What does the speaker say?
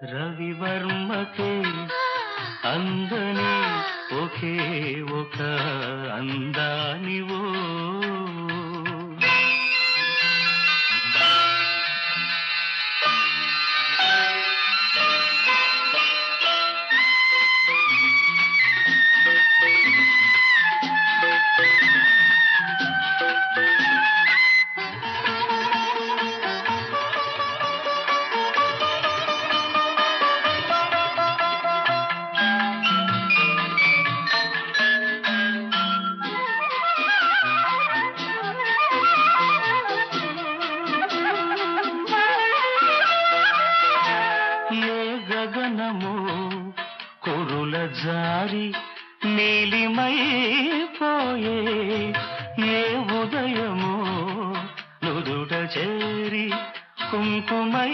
రవివర్మకే అందని ఒకే ఒక అందానివో గగనము కురుల జారి నీలిమైపోయే ఏ ఉదయము నుదుట చేరి కుంకుమై